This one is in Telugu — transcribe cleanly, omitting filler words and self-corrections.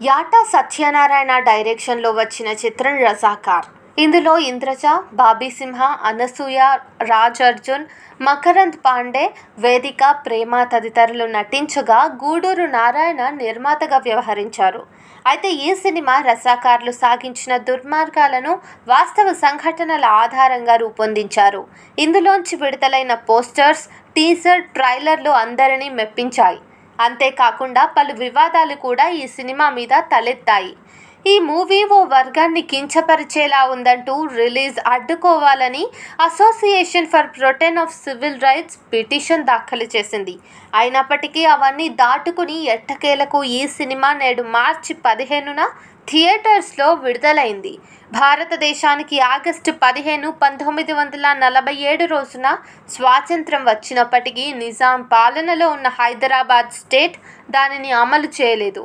యాటా సత్యనారాయణ డైరెక్షన్లో వచ్చిన చిత్రం రజాకార్. ఇందులో ఇంద్రజ, బాబీ సింహ, అనసూయ, రాజ్ అర్జున్, మకరంద్ పాండే, వేదిక, ప్రేమ తదితరులు నటించగా గూడూరు నారాయణ నిర్మాతగా వ్యవహరించారు. అయితే ఈ సినిమా రజాకార్లు సాగించిన దుర్మార్గాలను వాస్తవ సంఘటనల ఆధారంగా రూపొందించారు. ఇందులోంచి విడుదలైన పోస్టర్స్, టీజర్, ట్రైలర్లు అందరినీ మెప్పించాయి. అంతేకాకుండా పలు వివాదాలు కూడా ఈ సినిమా మీద తలెత్తాయి. ఈ మూవీ ఓ వర్గాన్ని కించపరిచేలా ఉందంటూ రిలీజ్ అడ్డుకోవాలని association for protection of civil rights petition దాఖలు చేసింది. అయినప్పటికీ అవన్నీ దాటుకుని ఎట్టకేలకు ఈ సినిమా నేడు మార్చి 15న థియేటర్స్లో విడుదలైంది. భారతదేశానికి ఆగస్టు 15, 1947 రోజున స్వాతంత్ర్యం వచ్చినప్పటికీ నిజాం పాలనలో ఉన్న హైదరాబాద్ స్టేట్ దానిని అమలు చేయలేదు.